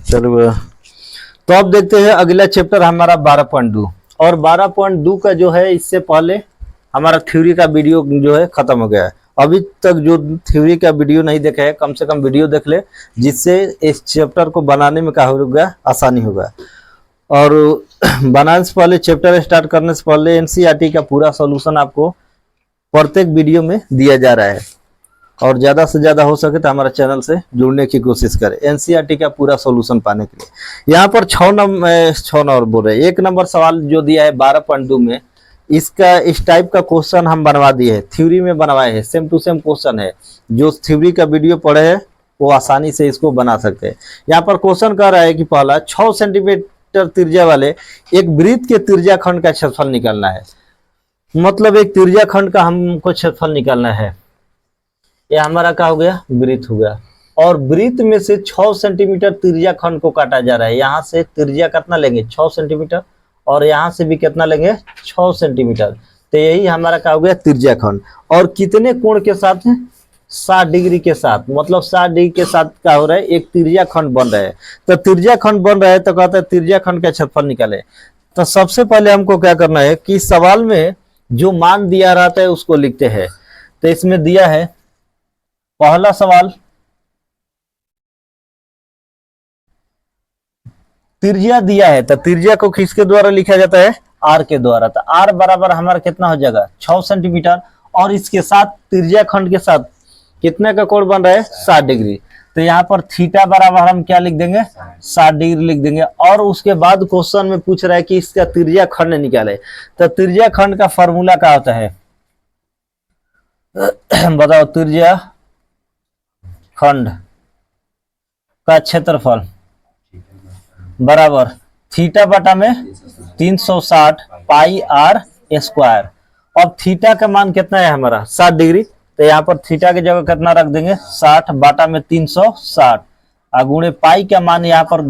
चलो, तो अब देखते हैं अगला चैप्टर हमारा 12.2। और 12.2 का जो है, इससे पहले हमारा थ्योरी का वीडियो जो है खत्म हो गया है। अभी तक जो थ्योरी का वीडियो नहीं देखा है, कम से कम वीडियो देख ले, जिससे इस चैप्टर को बनाने में क्या होगा, आसानी होगा। और बनाने से पहले, चैप्टर स्टार्ट करने से पहले एनसीईआरटी का पूरा सॉल्यूशन आपको प्रत्येक वीडियो में दिया जा रहा है। और ज़्यादा से ज़्यादा हो सके तो हमारा चैनल से जुड़ने की कोशिश करें एनसीईआरटी का पूरा सॉल्यूशन पाने के लिए। यहाँ पर 6 नंबर बोल रहे हैं, 1 नंबर सवाल जो दिया है 12.2 में, इसका इस टाइप का क्वेश्चन हम बनवा दिए हैं, थ्योरी में बनवाए हैं, सेम टू सेम क्वेश्चन है। जो थ्योरी का वीडियो पढ़े हैं वो आसानी से इसको बना सकते हैं। यहाँ पर क्वेश्चन कह रहा है कि पहला, 6 सेंटीमीटर त्रिज्या वाले एक वृत्त के त्रिज्या खंड का क्षेत्रफल निकालना है। मतलब एक त्रिज्या खंड का हमको क्षेत्रफल निकालना है। ये हमारा क्या हो गया, वृत्त हो गया। और वृत्त में से 6 सेंटीमीटर त्रिज्या खंड को काटा जा रहा है। यहाँ से त्रिज्या कितना लेंगे, 6 सेंटीमीटर, और यहाँ से भी कितना लेंगे, 6 सेंटीमीटर। तो यही हमारा क्या हो गया, त्रिज्या खंड। और कितने कोण के साथ है, 60 डिग्री के साथ। मतलब 60 डिग्री के साथ क्या हो रहा है, एक त्रिज्या खंड बन रहा है। तो त्रिज्या खंड बन रहा है तो कहते हैं त्रिज्या खंड का क्षेत्रफल निकाले। तो सबसे पहले हमको क्या करना है कि सवाल में जो मान दिया रहता है उसको लिखते हैं। तो इसमें दिया है पहला सवाल, त्रिज्या दिया है, तो त्रिज्या को किसके द्वारा लिखा जाता है, आर के द्वारा। तो आर बराबर हमारा कितना हो जाएगा, 6 सेंटीमीटर। और इसके साथ त्रिज्या खंड के साथ कितने का कोण बन रहा है, 60 डिग्री। तो यहाँ पर थीटा बराबर हम क्या लिख देंगे, 60 डिग्री लिख देंगे। और उसके बाद क्वेश्चन में पूछ रहा है कि इसका त्रिज्या खंड निकाले। तो त्रिज्या खंड का फॉर्मूला क्या होता है, बताओ। त्रिज्या खंड का क्षेत्रफल बराबर थीटा बटा में 360 पाई आर स्क्वायर। अब थीटा का मान कितना है हमारा, 60 डिग्री। तो यहाँ पर थीटा की जगह कितना रख देंगे, 60 बटा में 360, गुणे पाई का मान यहाँ पर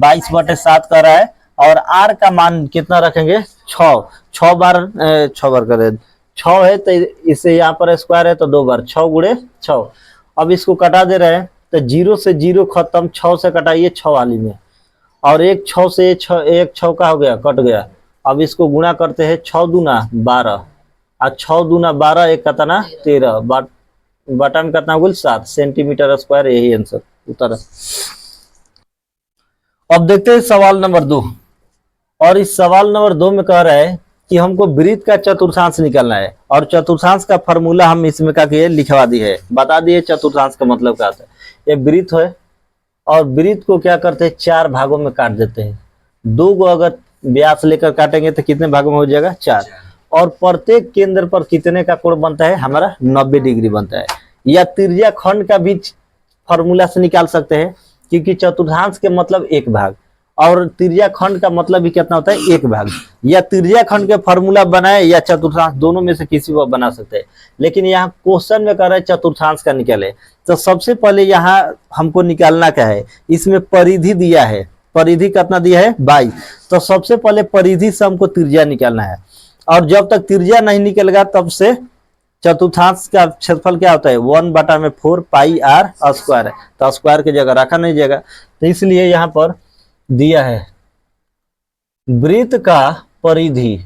22/7 कर रहा है। और आर का मान कितना रखेंगे, 6 बार 6 बार करें, 6 है तो इसे यहाँ पर स्क्वायर है तो 2 बार, 6 गुणे 6। अब इसको कटा दे रहे हैं तो 0 से 0 खत्म, 6 से कटाइए 6 वाली में। और एक 6 से एक 6 का हो गया, कट गया। अब इसको गुणा करते हैं, 6 दूना 12, और 6 दूना 12, एक कितना 13, बटा में कितना हो गया, 7 सेंटीमीटर स्क्वायर। यही आंसर उत्तर है। अब देखते हैं सवाल नंबर 2। और इस सवाल नंबर 2 में कह रहा है कि हमको वृत्त का चतुर्थांश निकालना है। और चतुर्थांश का फॉर्मूला हम इसमें क्या किए, लिखवा दिए है, बता दिए चतुर्थांश का मतलब क्या होता है। ये वृत्त है, और वृत्त को क्या करते हैं, 4 भागों में काट देते हैं। 2 को अगर व्यास लेकर काटेंगे तो कितने भागों में हो जाएगा, 4। और प्रत्येक केंद्र पर कितने का कोण बनता है हमारा, 90 डिग्री बनता है। या त्रिज्या खंड का भी फॉर्मूला से निकाल सकते हैं, क्योंकि चतुर्थांश के मतलब 1 भाग, और त्रिज्या खंड का मतलब भी कितना होता है, 1 भाग। या त्रिज्या खंड के फॉर्मूला बनाए या चतुर्थांश, दोनों में से किसी को बना सकते हैं। लेकिन यहाँ क्वेश्चन में कह रहे हैं चतुर्थांश का निकाले। तो सबसे पहले यहाँ हमको निकालना क्या है, इसमें परिधि दिया है, परिधि कितना दिया है, 22। तो सबसे पहले परिधि से हमको त्रिज्या निकालना है। और जब तक त्रिज्या नहीं निकलेगा तब से चतुर्थांश का क्षेत्रफल क्या होता है, 1/4 पाई आर स्क्वायर है। तो स्क्वायर की जगह रखा नहीं जाएगा, तो इसलिए यहाँ पर दिया है वृत्त का परिधि।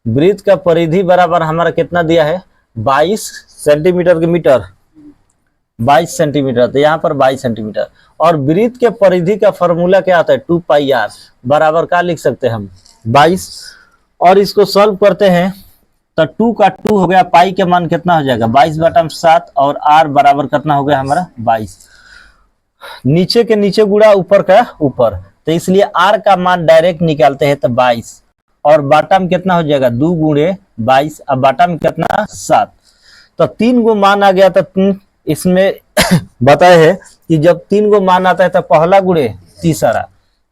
वृत्त का परिधि बराबर हमारा कितना दिया है, 22 सेंटीमीटर के मीटर, 22 सेंटीमीटर। तो यहाँ पर 22 सेंटीमीटर। और वृत्त के परिधि का फॉर्मूला क्या आता है, 2 पाई आर बराबर क्या लिख सकते हैं हम, 22। और इसको सॉल्व करते हैं तो 2 का 2 हो गया, पाई के मान कितना हो जाएगा, 22/7, और आर बराबर कितना हो गया हमारा, 22। नीचे के नीचे गुणा ऊपर का ऊपर, तो इसलिए आर का मान डायरेक्ट निकालते हैं तो 22। और बाटा में कितना हो जाएगा, 2 गुणे 22, अब बाटा में कितना, 7। तो 3 गो मान आ गया। तो इसमें बताए है कि जब 3 गो मान आता है तो पहला गुणे तीसरा,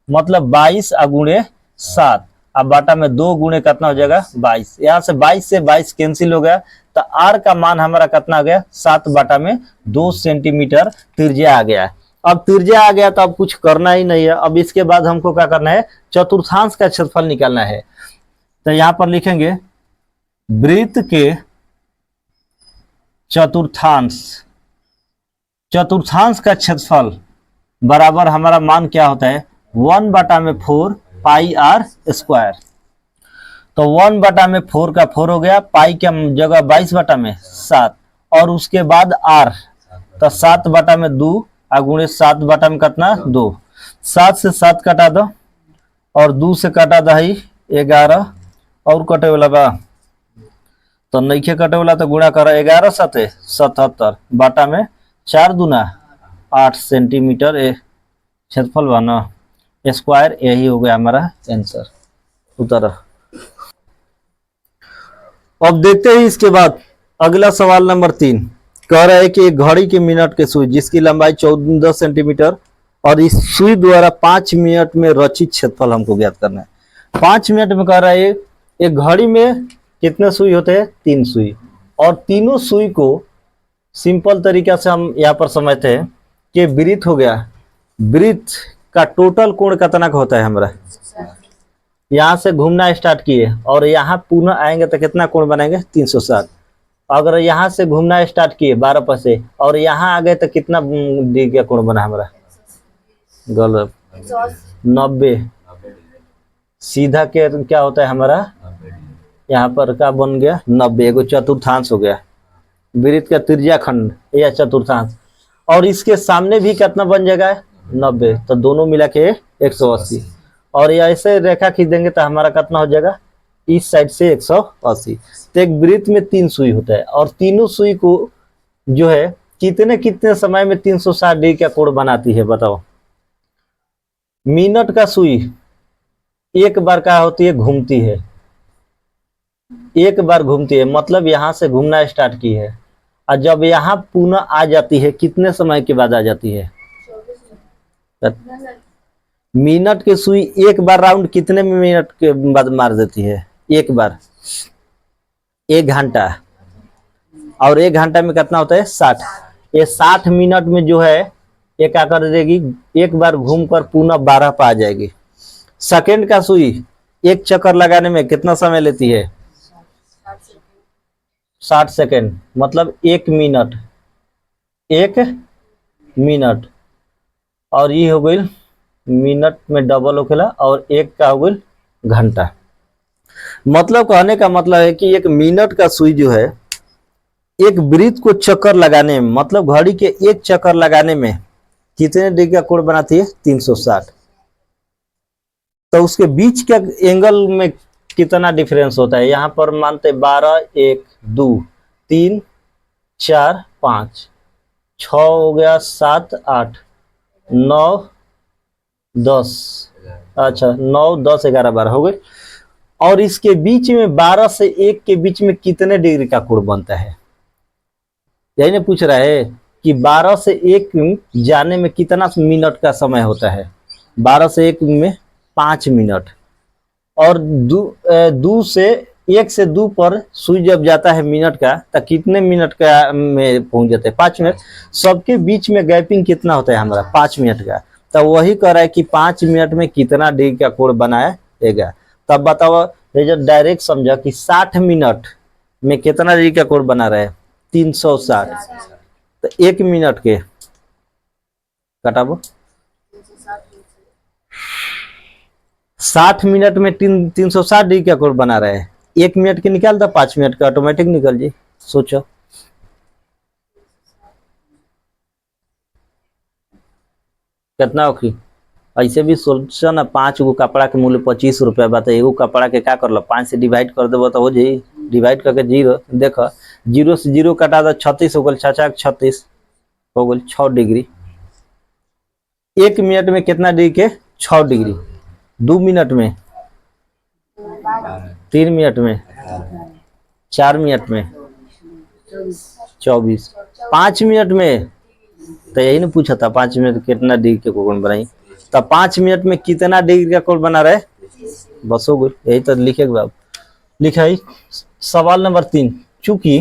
मतलब 22 गुणे 7, अब बाटा में 2 गुणे कितना हो जाएगा, 22। यहाँ से 22 से 22 कैंसिल हो गया। तो आर का मान हमारा कितना आ गया, 7/2 सेंटीमीटर त्रिज्या आ गया। अब त्रिज्या आ गया तो अब कुछ करना ही नहीं है। अब इसके बाद हमको क्या करना है, चतुर्थांश का क्षेत्रफल निकालना है। तो यहाँ पर लिखेंगे वृत्त के चतुर्थांश, चतुर्थांश का क्षेत्रफल बराबर हमारा मान क्या होता है 1/4 पाई आर स्क्वायर। तो 1/4 का 4 हो गया, पाई के जगह 22/7 और उसके बाद आर, तो 7/2 गुणे 7 कितना 2, 7 से 7 कटा दो और 2 से कटा दही 11 और कटे वाला बा तो नईखे कटे वाला तो गुणा करो 11 7 77 बाटा में 4 दूना 8 सेंटीमीटर क्षेत्रफल बना स्क्वायर। यही हो गया हमारा आंसर उत्तर। अब देखते हैं इसके बाद अगला सवाल नंबर 3 कह रहा है कि एक घड़ी के मिनट के सुई जिसकी लंबाई 14 सेंटीमीटर और इस सुई द्वारा 5 मिनट में रचित क्षेत्रफल हमको ज्ञात करना है। 5 मिनट में कह रहा है एक घड़ी में कितने सुई होते हैं 3 सुई, और तीनों सुई को सिंपल तरीका से हम यहाँ पर समझते हैं कि वृत्त हो गया, वृत्त का टोटल कोण कितना का होता है हमारा, यहाँ से घूमना स्टार्ट किए और यहाँ पुनः आएंगे तो कितना कोण बनाएंगे 360। अगर यहाँ से घूमना स्टार्ट किए 12 पर से और यहाँ आ गए तो कितना डिग्री का कोण बना हमारा, गलत 90। सीधा के क्या होता है हमारा यहाँ पर क्या बन गया 90, एगो चतुर्थांश हो गया वृत्त का त्रिज्या खंड या चतुर्थांश, और इसके सामने भी कितना बन जाएगा 90, तो दोनों मिला के 180 और ऐसे रेखा खींच देंगे तो हमारा कितना हो जाएगा इस साइड से 180। तो एक वृत्त में 3 सुई होता है और तीनों सुई को जो है कितने कितने समय में 360 डिग्री का कोण बनाती है बताओ। मिनट का सुई एक बार क्या होती है घूमती है, एक बार घूमती है मतलब यहाँ से घूमना स्टार्ट की है और जब यहाँ पुनः आ जाती है कितने समय के बाद आ जाती है। मिनट की सुई एक बार राउंड कितने मिनट के बाद मार देती है, एक बार 1 घंटा, और 1 घंटा में कितना होता है 60। ये 60 मिनट में जो है ये क्या कर देगी एक बार घूमकर पुनः 12 पर आ जाएगी। सेकंड का सुई एक चक्कर लगाने में कितना समय लेती है 60 सेकंड, मतलब 1 मिनट, 1 मिनट, और ये हो गई मिनट में डबल हो गया और एक का हो गई घंटा। मतलब कहने का मतलब है कि 1 मिनट का सुई जो है एक वृत्त को चक्कर लगाने में, मतलब घड़ी के एक चक्कर लगाने में कितने डिग्री का कोण बनाती है 360। तो उसके बीच के एंगल में कितना डिफरेंस होता है, यहाँ पर मानते 12 1 2 3 4 5 6 हो गया 7 8 9 10, अच्छा 9 10 11 12 हो गए, और इसके बीच में 12 से 1 के बीच में कितने डिग्री का कोण बनता है। यही ना पूछ रहा है कि 12 से 1 जाने में कितना मिनट का समय होता है, 12 से 1 में 5 मिनट, और 2 से 1 से 2 पर सुई जब जाता है मिनट का तो कितने मिनट का में पहुंच जाते हैं 5 मिनट। सबके बीच में गैपिंग कितना होता है हमारा 5 मिनट का। तो वही कह रहा है कि 5 मिनट में कितना डिग्री का कोण बनाएगा। तब बताओ जब डायरेक्ट समझा कि 60 मिनट में कितना डिग्री का कोण बना रहा है 360, तो 1 मिनट के कटाबो 60 मिनट में 360 डिग्री का कोण बना रहा है, 1 मिनट के निकाल दो 5 मिनट का ऑटोमेटिक निकल जी। सोचो कितना होगी, ऐसे भी सोचो ना 5 गो कपड़ा के मूल्य 25 रुपया बात, एगो कपड़ा के क्या कर लो 5 से डिवाइड कर देव तो हो जाई, डिवाइड करके 0 देखो 0 से 0 कटा दो 36 हो गल, 36 हो गल 6 डिग्री। 1 मिनट में कितना डिग्री के 6 डिग्री, 2 मिनट में 3 मिनट में 4 मिनट में 24, 5 मिनट में, तो यही ना पूछा था 5 मिनट कितना डिग्री के कोण बनाई, तो 5 मिनट में कितना डिग्री का कोण बना रहे बस हो गई। यही तो लिखे बाब लिखा है। सवाल नंबर 3 चूंकि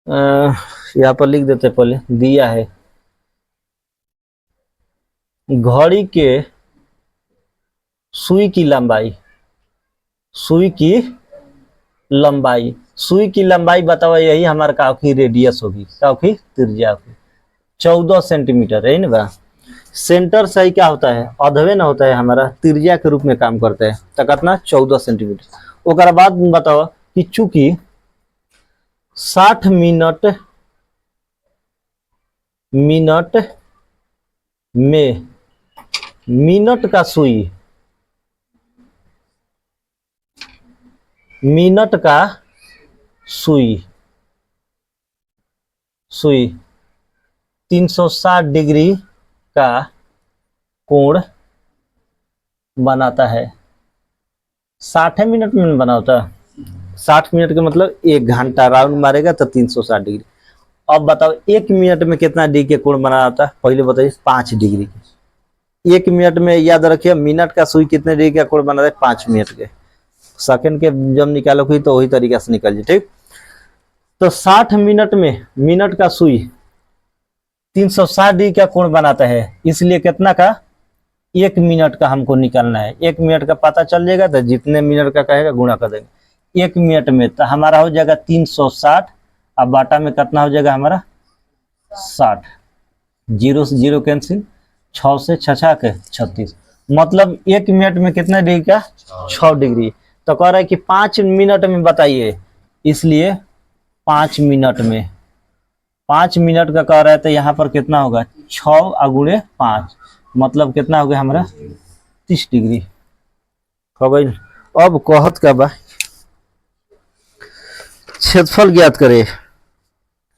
यहाँ पर लिख देते पहले दिया है घड़ी के सुई की लंबाई, सुई की लंबाई बताओ, यही हमारे काफी रेडियस होगी, काफी त्रिज्या होगी 14 सेंटीमीटर है ना बा। सेंटर सही क्या होता है, अधवे न होता है हमारा, त्रिज्या के रूप में काम करता है। तो कितना 14 सेंटीमीटर। ओकर बाद बताओ कि चूंकि 60 मिनट में मिनट का सुई, मिनट का सुई 360 डिग्री का कोण बनाता है। 60 मिनट में बना होता है, 60 मिनट का मतलब 1 घंटा राउंड मारेगा तो 360 डिग्री। अब बताओ 1 मिनट में कितना डिग्री के कोण बना होता है, पहले बताइए 5 डिग्री के। 1 मिनट में याद रखिए, मिनट का सुई कितने डिग्री का कोण बना है, 5 मिनट के। सेकंड के जब निकालोगे तो वही तरीका से निकल जाए, ठीक। तो 60 मिनट में मिनट का सुई 360 डिग्री का कोण बनाता है, इसलिए कितना का 1 मिनट का हमको निकालना है। 1 मिनट का पता चल जाएगा तो जितने मिनट का कहेगा गुणा कर देंगे। 1 मिनट में तो हमारा हो जाएगा 360, अब बाटा में कितना हो जाएगा हमारा 60, 0 से 0 कैंसिल, 6 से 6 के 36, मतलब 1 मिनट में कितने डिग्री का 6 डिग्री। तो कह रहा है कि 5 मिनट में बताइए, इसलिए 5 मिनट में, 5 मिनट का कह रहा है तो यहाँ पर कितना होगा 6 अगुणे 5, मतलब कितना हो गया हमारा 30 डिग्री हो गई। अब कहत का बा क्षेत्रफल ज्ञात करे,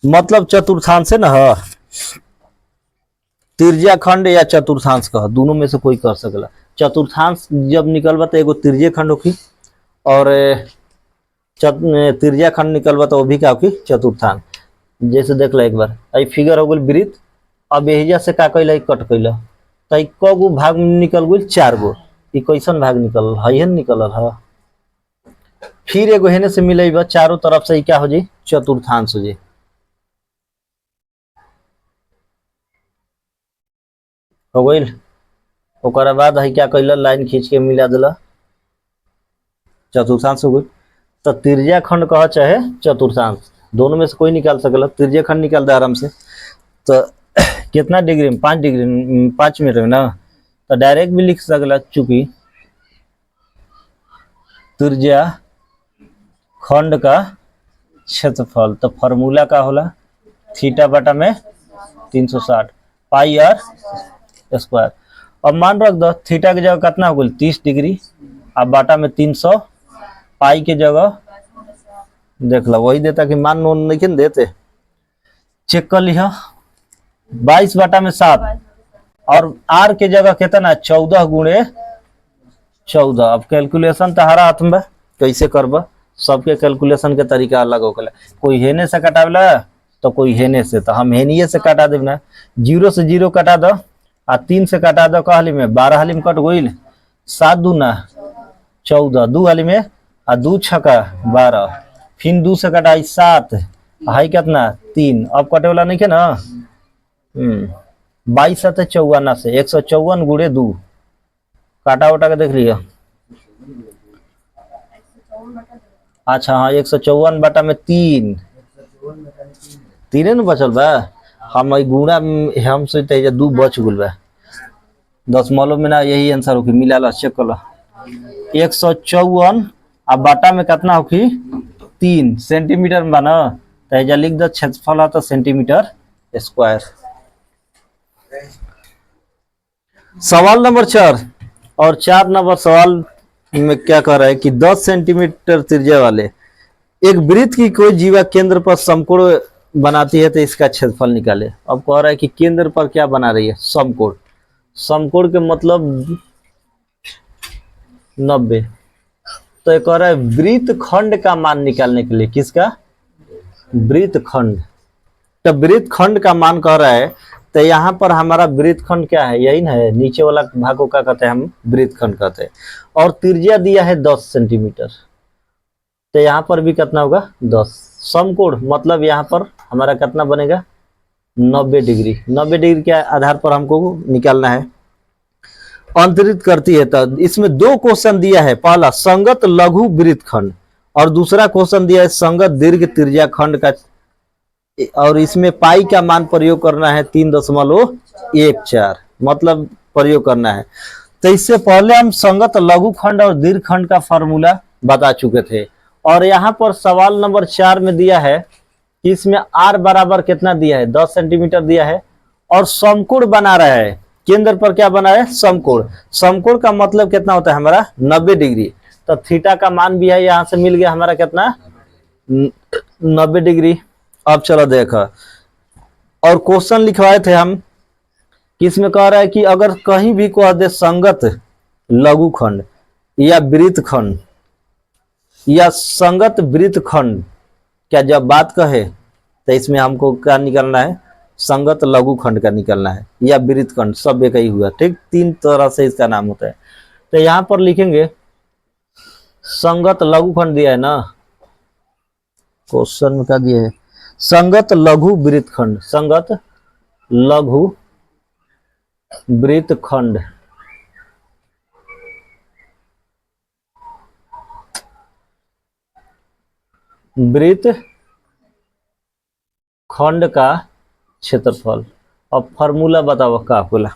मतलब चतुर्थांश है ना, त्रिज्या खंड या चतुर्थांश कह, दोनों में से कोई कर सकला। चतुर्थांश जब निकलबा तो एगो त्रिज्य खंड होगी, और त्रिज्या खंड निकलबा तो वो भी क्या होगी चतुर्थांश। जैसे देख लो एक बार, आई फिगर हो गई वृत्त, अब एहिजा से का कैला कट कैला, तो क गो भाग निकल गई 4 गो, ई कैसन भाग निकल है निकल है। फिर एगो हेने से मिलेगा चारों तरफ से, क्या हो जाए चतुर्थांश हो जाए। हो गई। ओकर बाद है क्या कैला, लाइन खींच के मिला दिला, चतुर्थांश हो गई। तो त्रिज्या खंड कह चाहे चतुर्थांश, दोनों में से कोई निकाल सकला। त्रिज्या खंड निकाल दे आराम से, तो कितना डिग्री में 5 डिग्री 5 मिनट में ना, तो डायरेक्ट भी लिख सकला, चूंकि त्रिज्या खंड का क्षेत्रफल, तो फॉर्मूला का होला थीटा बटा में 360 पाई आर स्क्वायर। अब मान रख दो थीटा की जगह कितना हो गई 30 डिग्री, अब बाटा में 300, पाई के जगह देख लो वही देता कि मान नोन नहीं देते, चेक कर लिया 22 बटा में 7, और आर के जगह कितना 14 गुणे 14। अब कैलकुलेशन तो हरा हाथ में कैसे करबा, सबके कैलकुलेशन के तरीका अलग हो गया, कोई हेने से कटावला तो कोई हेने से, तो हम हेनिए से कटा देव ना, 0 से 0 कटा दो, आ 3 से कटा दो, कहली में 12 हाली में कट गई, 7 दूना 14, 2 हाली में, आ 2 छका 12, फिर 2 से कटाई 7, हाई कितना 3, अब कटे वाला नहीं है ना, 22 7 54 से 154 गुणे 2, काटा उटा के देख लिया। अच्छा हाँ 154 बटा में 3 न बचल बा, हम गुणा हम से 2 बच गुल बा, दशमलव में ना, यही आंसर होगी, मिला ला चेक कर 154, अब बाटा में कितना होगी 3 सेंटीमीटर में बना, तो लिख दो क्षेत्रफल है तो सेंटीमीटर स्क्वायर। सवाल नंबर 4, और 4 नंबर सवाल में क्या कह रहा है कि 10 सेंटीमीटर त्रिज्या वाले एक वृत्त की कोई जीवा केंद्र पर समकोण बनाती है तो इसका क्षेत्रफल निकाले। अब कह रहा है कि केंद्र पर क्या बना रही है, समकोण। समकोण के मतलब 90, तो ये कह रहा है वृत्त खंड का मान निकालने के लिए, किसका वृत्त खंड। तो वृत्त खंड का मान कह रहा है, तो यहाँ पर हमारा वृत्त खंड क्या है, यही ना है, नीचे वाला भाग को क्या कहते हैं हम वृत्त खंड कहते हैं, और त्रिज्या दिया है 10 सेंटीमीटर, तो यहाँ पर भी कितना होगा 10। समकोण मतलब यहाँ पर हमारा कितना बनेगा 90 डिग्री। 90 डिग्री के आधार पर हमको निकालना है। अंतरित करती है, तो इसमें 2 क्वेश्चन दिया है, पहला संगत लघु वृत्त खंड, और दूसरा क्वेश्चन दिया है संगत दीर्घ त्रिज्या खंड का, और इसमें पाई का मान प्रयोग करना है 3.14। मतलब प्रयोग करना है। तो इससे पहले हम संगत लघु खंड और दीर्घ खंड का फॉर्मूला बता चुके थे। और यहाँ पर सवाल नंबर 4 में दिया है कि इसमें आर बराबर कितना दिया है, 10 सेंटीमीटर दिया है और समकोण बना रहा है। केंद्र पर क्या बना है, समकोण। समकोण का मतलब कितना होता है हमारा, 90 डिग्री। तो थीटा का मान भी है, यहाँ से मिल गया हमारा कितना, 90 डिग्री। अब चलो देखो, और क्वेश्चन लिखवाए थे हम, किसमें कह रहा है कि अगर कहीं भी कह दे संगत लघु खंड या वृत्त खंड या संगत वृत्त खंड, क्या जब बात कहे तो इसमें हमको क्या निकलना है, संगत लघु खंड का निकलना है या वृत्त खंड, सब एक ही हुआ। ठीक, 3 तरह से इसका नाम होता है। तो यहां पर लिखेंगे संगत लघु खंड दिया है ना, क्वेश्चन में क्या दिया है, संगत लघु वृत्त खंड, संगत लघु वृत्त खंड। वृत्त खंड का क्षेत्रफल। अब फार्मूला बताओ का बोला,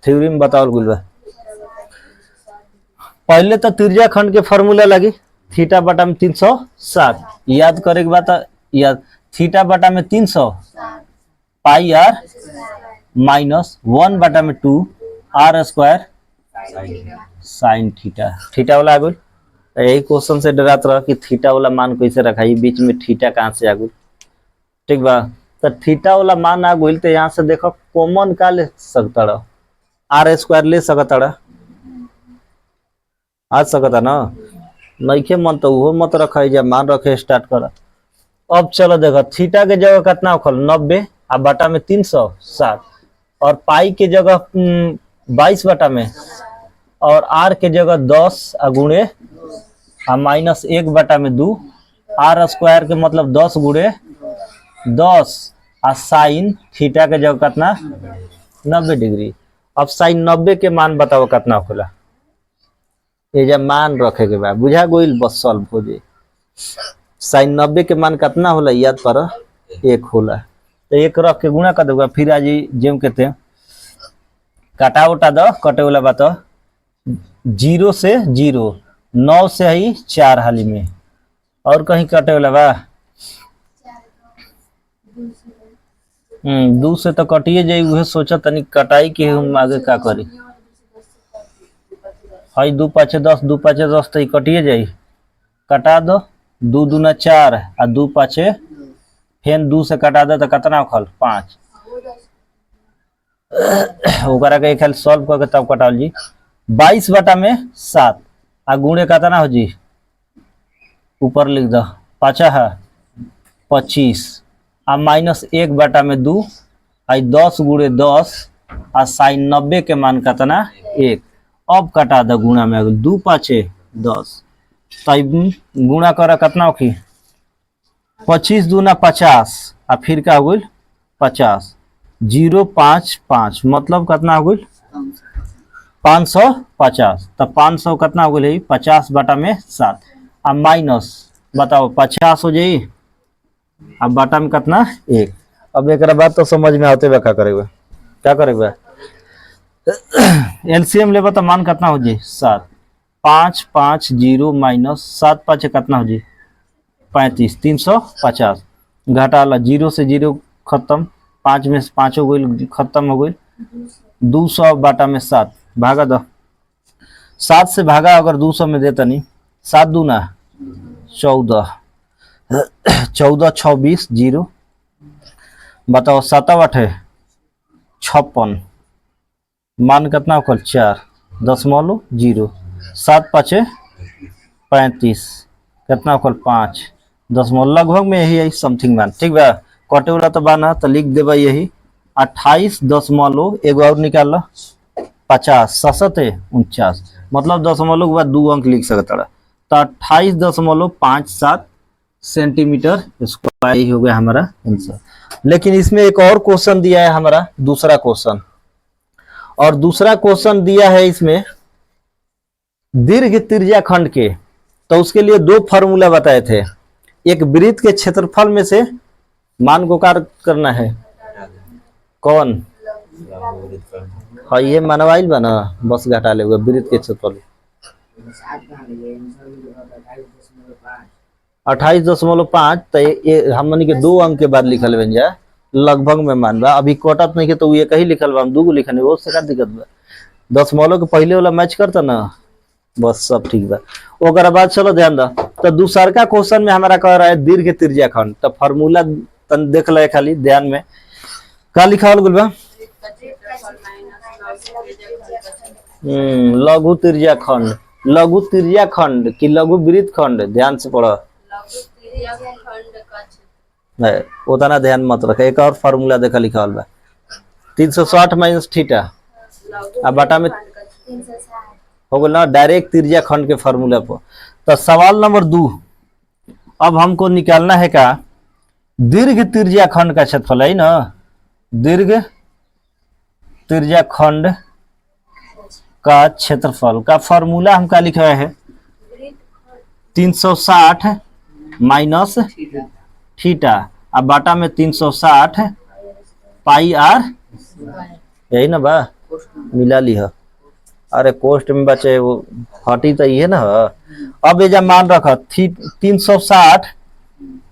थ्योरी में बताओ गुलबा। पहले तो त्रिज्या खंड के फार्मूला लगी, थीटा बटा में 360, याद करे के बात, याद, थीटा बटा में 300 पाई आर माइनस 1 बटा में 2 r square sine theta. Theta वाला आगुल, यही क्वेश्चन से डरात रहा कि थीटा वाला मान कैसे रखा, बीच में थीटा कहाँ से आगुल। ठीक बा, तो थीटा वाला मान आ गई तो यहाँ से देखो कॉमन का ले सकता रहा, आर स्क्वायर ले सकता रहा, आ सकता ना, नइखे मन तो वो मत रखे, जब मान रखे स्टार्ट कर। अब चलो देखो, थीटा के जगह कितना होखल 90 आ बटा में 360 और पाई के जगह 22 बटा में, और आर के जगह 10 गुणे आ माइनस 1 बटा में 2, आर स्क्वायर के मतलब 10 गुणे 10 आ साइन थीटा के जगह कितना 90 डिग्री। अब साइन 90 के मान बताओ कितना होला, ये जब मान रखे के बाद बुझा गोइल, बस सॉल्व हो जाए। साइन 90 के मान कितना होला, याद पर 1 होला, तो 1 रख के गुणा कर देगा। फिर आज जेम कहते हैं काटा उटा दो, कटे वाला बात 0 से 0, 9 से ही 4 हाली में, और कहीं कटे वाला बा 2 से तो कटिए जाई, उहे सोचा तनी कटाई के हम आगे का करी। हई 2 5 10, 2 5 10 तो कटिए जाई, कटा दो, 2 दूना 4 आ 2 5 फेन 2 से कटा दो तो कितना खल 5। ओकरा के खाली सॉल्व करके तब कटाल जी। 22 बटा में 7 आ गुणे कितना हो जी, ऊपर लिख दो 5 है 25 आ माइनस 1 बटा में 2 आई 10 गुणे 10 आ साइन 90 के मान कितना 1। अब कटा दो गुणा में, 2 5 10, तब गुणा कर कितना होखी 25 दूना 50 आ फिर क्या हो गई 50, 0 5 5 मतलब कितना हो गई 550। तब 500 कितना हो गई 50 बटा में 7 आ माइनस बताओ 50 हो जाई, अब बटा में कितना 1। अब एक बात तो समझ में आते हुए क्या करेगा, क्या करेगा एलसीएम लेबा तो मान कितना हो जाए 7, 5 5 0 माइनस 7 5 कितना हो जाए 35, 350 घटा ला, 0 से 0 खत्म, 5 में से 5 हो गई खत्म हो गई, 200 बटा में 7 भागा दो, 7 से भागा अगर 200 में देता नहीं, 7 दूना 14, 14 26 0 बताओ 7 8 56, मान कितना होकर 4 0.0, 7 5 35 कितना होकर 5 दशमलव, लगभग में यही है समथिंग मान। ठीक बा, कटे वाला तो बाना तो लिख देबा यही 28 दशमलव, एगो और निकाल लो 50 7 49, मतलब दशमलव के बाद 2 अंक लिख सकता है, तो 28.57 सेंटीमीटर स्क्वायर ही हो गया हमारा आंसर। लेकिन इसमें एक और क्वेश्चन दिया है हमारा, दूसरा क्वेश्चन, और दूसरा क्वेश्चन दिया है इसमें दीर्घ त्रिज्या खंड के, तो उसके लिए 2 फार्मूला बताए थे। एक वृत्त के क्षेत्रफल में से मान को कार्य करना है, कौन हाँ ये मनवाइल बा ना, बस घटा ले वृत्त के क्षेत्रफल 28.5। तो ये हमनी के 2 अंक के बाद लिखल बन जा लगभग में मान बा, अभी कटत नहीं के तो ये कहीं लिखल बा, हम 2 गो लिखने वो से का दिक्कत बा। दशमलव के पहले वाला मैच करता ना, बस सब ठीक बा। ओकरा बाद चलो ध्यान दा, तो दूसरका क्वेश्चन में हमारा कह रहा है दीर्घ त्रिज्या खंड। तो फार्मूला तन देख ले खाली ध्यान में का लिखा हो बा, लघु त्रिज्या खंड। लघु त्रिज्या खंड कि लघु वृत्त खंड, ध्यान से पढ़ो, उतना ध्यान मत रख। एक और फार्मूला देखा लिखा बा 360 माइनस थीटा अब बटा में हो गया ना, डायरेक्ट त्रिज्या खंड के फार्मूला पर। तो सवाल नंबर 2 अब हमको निकालना है का दीर्घ त्रिज्या खंड का क्षेत्रफल है ना, दीर्घ त्रिज्या खंड का क्षेत्रफल का फार्मूला हम क्या लिखा है 360 माइनस थीटा अब बाटा में 360 पाई आर, यही ना बा, मिला ली है। अरे कोष्ट में बचे वो हटी तो ये ना। अब ये जब मान रखा 360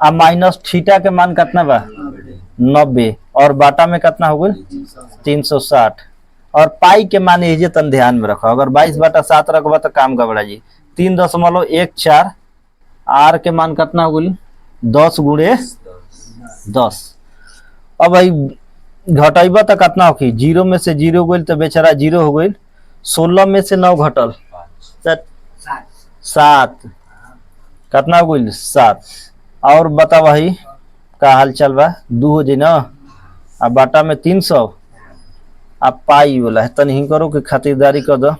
और माइनस थीटा के मान कितना बा 90 और बाटा में कितना हो गई 360 और पाई के मान ये तन ध्यान में रखो। अगर 22/7 रखबा तो काम गबड़ा जी। 3.14 आर के मान कितना हो गई 10 गुणे 10। अब भाई घटाइबा तो कितना होगी, 0 में से 0 गई तो बेचारा 0 हो गई। 16 में से 9 घटल 7, कितना हो गई 7। और बता भाई का हाल चल बा 2 हो जाए ना। अब बाटा में 300 अब पाई वाला है तन ही करो कि खातिरदारी कर दो,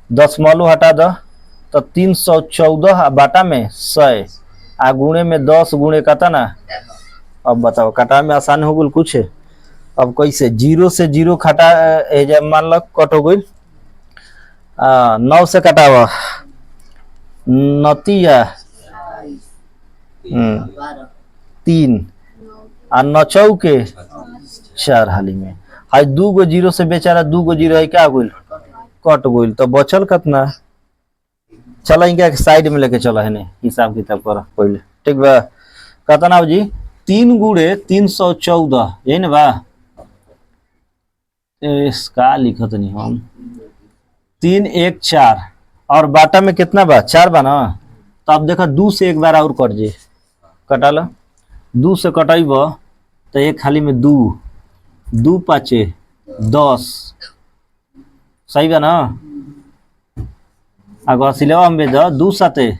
दशमलव हटा दो तो 314 बाटा में 100 आ गुणे में 10 गुणे कता ना। अब बताओ कटा में आसान हो गई कुछ है। अब कैसे 0 से 0 खटा मान लो कट हो गई 9 से कटावा नतिया 3 आ 9 चौके 4 हाली में हाई 2 गो 0 से बेचारा 2 गो 0 है क्या गई कट गई। तो बचल कितना, चलो इनका साइड में लेके चलो है नहीं हिसाब किताब कर पहले ठीक बा। कितना हो जी 3 गुणे 314 यही ना बा, इसका लिखत नहीं हम 3 1 4 और बाटा में कितना बा 4 बा ना। तो अब देखो 2 से एक बार और कट जे कटा लो 2 से कटाइब तो एक खाली में 2 2 5 10 सही बा ना। अगर सिलेवा में दो 2 7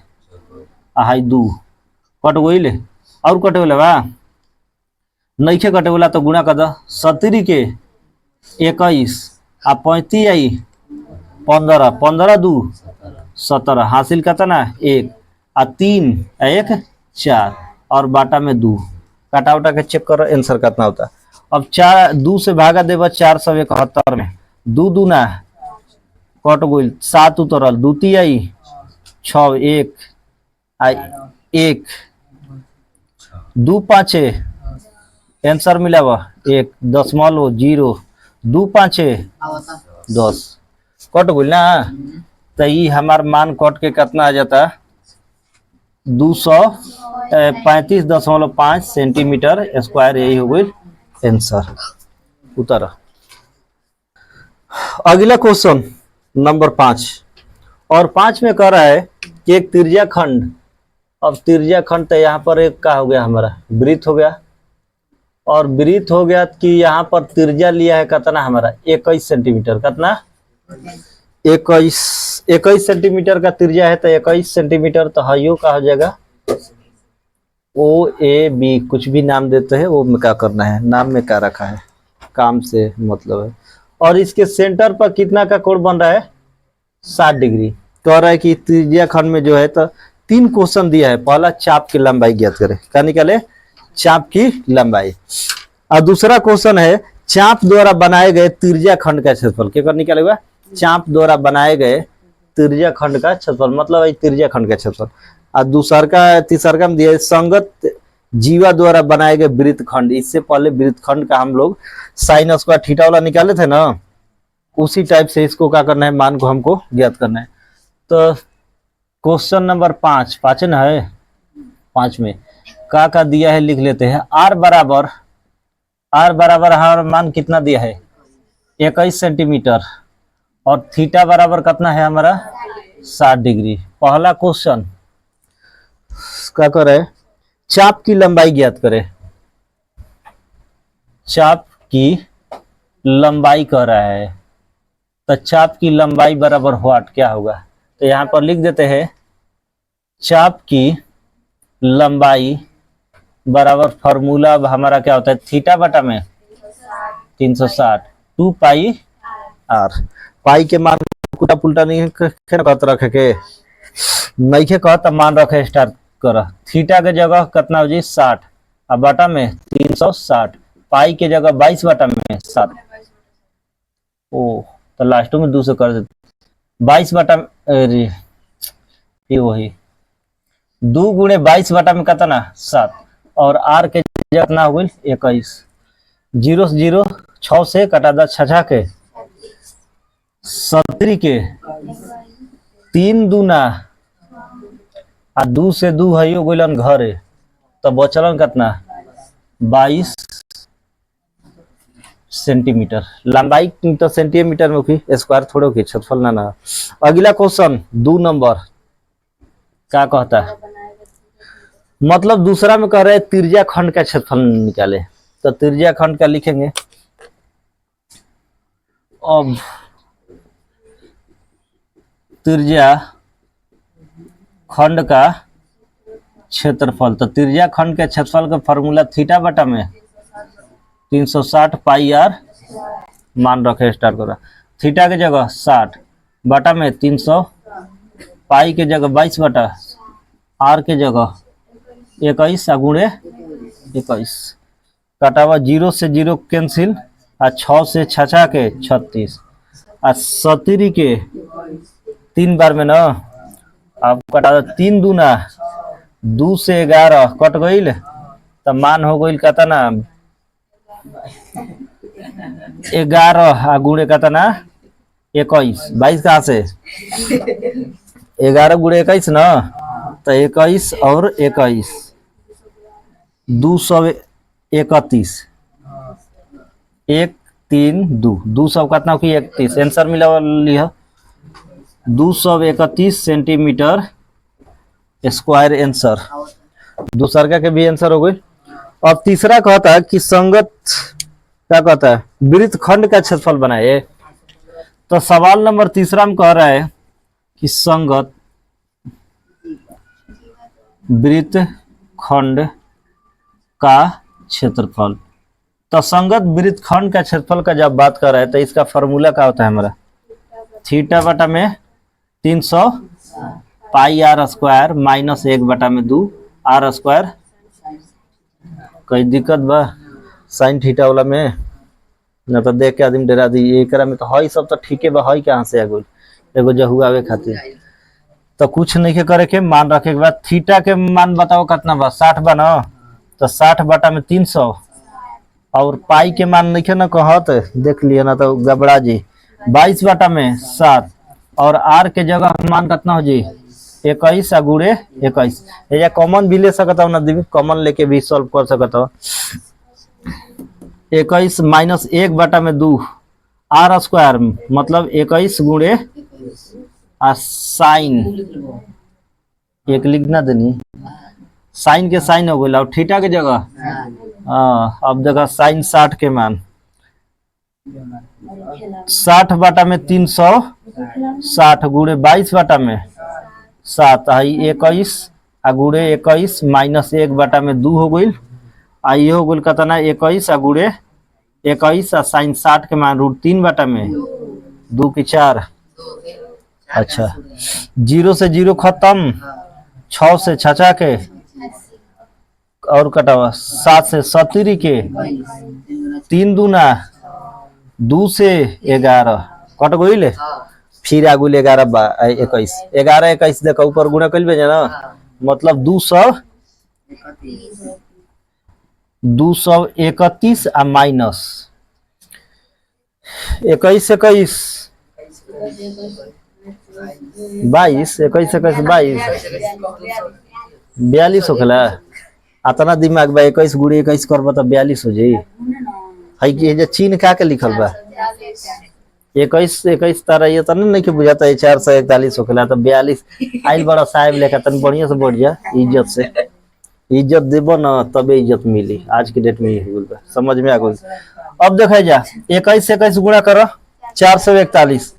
हाई 2 कट गई और कटे वाला बा नहीं कटे वाला तो गुणा कर दो 70 के 21 आ 35 आई 15 15 2 17 हासिल करता ना 1 आ 3 1 4 और बाटा में 2 काटा उटा के चेक करो आंसर कितना होता। अब 4 2 से भागा देव 471 में 2 दूना कट गई 7 उतरल 2 3 आई 6 1 आई 1 2 5 आंसर मिला 1.0 2 5 10 कट गई ना। तो ये हमार मान कट के कितना आ जाता 235.5 सेंटीमीटर स्क्वायर, यही हो गई आंसर उतर। अगला क्वेश्चन नंबर 5 और 5 में कह रहा है कि एक त्रिज्या खंड। अब त्रिज्या खंड तो यहाँ पर एक का हो गया हमारा वृत्त हो गया और वृत्त हो गया कि यहाँ पर त्रिज्या लिया है कितना हमारा 21 सेंटीमीटर। कितना 21 सेंटीमीटर का त्रिज्या है तो 21 सेंटीमीटर तो हाइयो का हो जाएगा ओ ए बी कुछ भी नाम देते हैं वो में क्या करना है, नाम में क्या रखा है काम से मतलब है। और इसके सेंटर पर कितना का कोण बन रहा है 60 डिग्री। कह रहा है कि त्रिज्या खंड में जो है तो 3 क्वेश्चन दिया है। पहला चाप की लंबाई ज्ञात करें, क्या निकाले चाप की लंबाई। और दूसरा क्वेश्चन है चाप द्वारा बनाए गए त्रिज्या खंड का क्षेत्रफल। क्या निकालेगा चाप द्वारा बनाए गए त्रिज्या खंड का क्षेत्रफल, मतलब त्रिज्या खंड का क्षेत्रफल। और तीसरा में दिया संगत जीवा द्वारा बनाए गए वृत्त खंड, इससे पहले वृत्त खंड का हम लोग साइन स्क्वायर थीटा वाला निकाले थे ना, उसी टाइप से इसको क्या करना है, मान को हमको ज्ञात करना है। तो क्वेश्चन नंबर 5, 5 ना है, 5 में का दिया है लिख लेते हैं। आर बराबर हमारा मान कितना दिया है, 21 सेंटीमीटर, और थीटा बराबर कितना है हमारा 60 डिग्री। पहला क्वेश्चन क्या करे, चाप की लंबाई ज्ञात करे। चाप की लंबाई कह रहा है, तो चाप की लंबाई बराबर व्हाट क्या होगा, तो यहां पर लिख देते हैं चाप की लंबाई बराबर फॉर्मूला हमारा क्या होता है, थीटा बटा में 360 2 पाई आर। पाई के मान उल्टा पुल्टा नहीं कहत रखे के, नहीं के कहत मान रखे स्टार्ट कर। थीटा के जगह कितना हो जी 60, और बटा में 360, पाई के जगह 22 बटा में 7। ओ तो लास्ट में 2 से कर देते, 22 बटा अरे ये वही 2 गुणे 22 बटा में कितना 7, और आर के जगह कितना हो गई 21। 0 से 0 6 से कटा 10 छछा के 70 के 3 दूना आ 2 से 2 है हो गइलन घरे, तो बचलन कितना 22 सेंटीमीटर। लंबाई तो सेंटीमीटर में होगी, स्क्वायर थोड़े होगी, क्षेत्रफल ना। अगला क्वेश्चन 2 नंबर क्या कहता है, मतलब दूसरा में कह रहे हैं त्रिज्या खंड का क्षेत्रफल निकाले। तो त्रिज्या खंड का लिखेंगे, अब त्रिज्या खंड का क्षेत्रफल, तो त्रिज्या खंड के क्षेत्रफल का फॉर्मूला थीटा बटा में 360 पाई आर, मान रखे स्टार्ट करा। थीटा के जगह 60 बटा में 300, पाई के जगह 22 बटा, आर के जगह 21 गुणे 21, कटावा 0 से 0 कैंसिल, आ 6 से छछा के 36, आ 70 के 3 बार में ना, अब कटा 3 दूना 2 से 11 कट गई, तो मान हो गई कितना 11 गुणे कितना 21, 22 कहाँ से 11 गुणे 21 ना, तो 21 और 21 231, 1 3 2 200 कितना की 31, आंसर मिला लिया 231 सेंटीमीटर स्क्वायर आंसर। दूसरा के भी आंसर हो गई। अब तीसरा कहता है कि संगत क्या कहता है, वृत्त खंड का क्षेत्रफल बनाए। तो सवाल नंबर तीसरा में कह रहा है कि संगत वृत्त खंड का क्षेत्रफल। तो संगत वृत्त खंड का क्षेत्रफल का जब बात कर रहा है, तो इसका फॉर्मूला क्या होता है हमारा, थीटा बटा में 300 पाई आर स्क्वायर माइनस 1 बटा में 2 आर स्क्वायर। कोई दिक्कत बा साइन थीटा वाला में, न तो देख के आदमी डरा दी, एकरा में तो हई सब तो ठीक है बा, हई कहाँ से आ गई एगो जहू आवे खातिर। तो कुछ नहीं के करे के, मान रखे के बाद थीटा के मान बताओ कितना बा 60 बा ना, तो 60 बटा में 300, और पाई के मान नहीं के ना कहत देख लिया ना तो गबड़ा जी 22 बटा में 7, और आर के जगह मान कितना हो जी 21 गुणे 21। या कॉमन भी ले सकता हूँ ना, कॉमन लेके भी सॉल्व कर सकता हूँ। 21 माइनस 1 बटा में 2 आर स्क्वायर, मतलब 21 गुणे साइन 1 लिखना देनी, साइन के साइन हो गई, और थीटा के जगह अब जगह साइन 60 के मान 60 बटा में 360 गुणे 22 बटा में 7, आई 21 गुणे 21 माइनस 1 बटा में 2 हो गई, आई हो गई कितना 21 गुणे 21, साइन 60 के मान √3 बटा में 2 की 4। अच्छा 0 से 0 खत्म, 6 से छछा के और कटावा 7 से 70 के 3 दूना 2 से 11 कट गई, फिर आगू 11 21 11 21 देखो ऊपर गुणा कर ना, मतलब 200 231 आ माइनस 21 21 22 21 21 22 होखेला। अतना दिमाग बा 21 गुड़ी 21 करबा तो 42 हो जाई। है कि जे चीन का के लिखल बा 21 21 तारा ये तने नहीं के बुझाता है 441 होखेला तो 42 आइल बड़ा साहब लेखा तन बढ़िया से बढ़ जा इज्जत से। इज्जत देबो ना तबे इज्जत मिली। आज के डेट में ये हो गइल बा, समझ में आ गइल। अब देखा जा 21 से 21 गुणा करो 441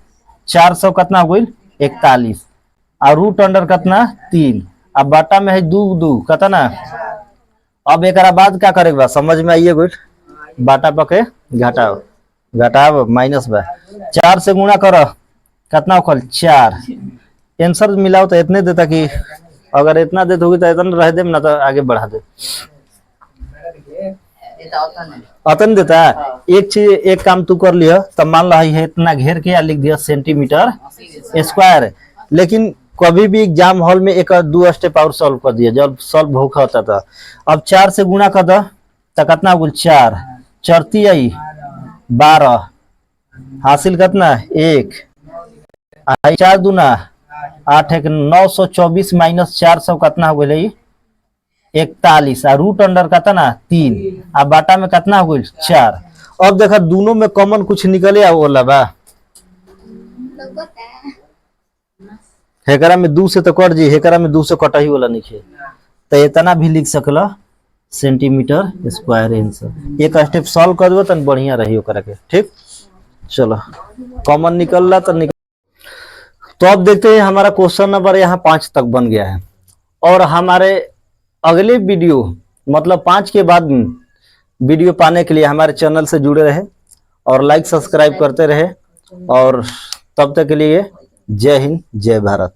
400 कितना हो गइल 41 और रूट अंडर कितना 3 अब बाटा में है 2 2 कितना। अब एक बाद क्या करेगा समझ में आइए गुड बाटा पके घटाओ घटाओ माइनस बा 4 से गुणा करो कितना होखल 4 आंसर मिलाओ तो इतने देता कि अगर इतना देते होगी तो इतना रह दे ना तो आगे बढ़ा दे अतन देता है। एक चीज एक काम तू कर लिया तब मान ला है इतना घेर के या लिख दिया सेंटीमीटर स्क्वायर। लेकिन कभी भी एग्जाम हॉल में एक 2 स्टेप और सॉल्व कर दिया जब सॉल्व होखा होता था। अब 4 से गुणा कर दो तो कितना गुल 4 चरती आई 12 हासिल कितना 1 4 दूना 8 1 924 माइनस 400 कितना हो गई 41 और रूट अंडर कितना 3 अब बाटा में कितना हो गई 4। अब देखा दोनों में कॉमन कुछ निकले वाला बा हेकरा में 2 से तो कट जी हेकरा में 2 से कटा ही वाला नहीं है तो इतना भी लिख सकला सेंटीमीटर स्क्वायर आंसर। एक स्टेप सॉल्व कर दो तो बढ़िया रही ओकरा के। ठीक चलो कॉमन निकल रहा तो तो अब देखते हैं हमारा क्वेश्चन नंबर यहाँ 5 तक बन गया है। और हमारे अगले वीडियो मतलब 5 के बाद वीडियो पाने के लिए हमारे चैनल से जुड़े रहे और लाइक सब्सक्राइब करते रहे। और तब तक के लिए जय हिंद जय भारत।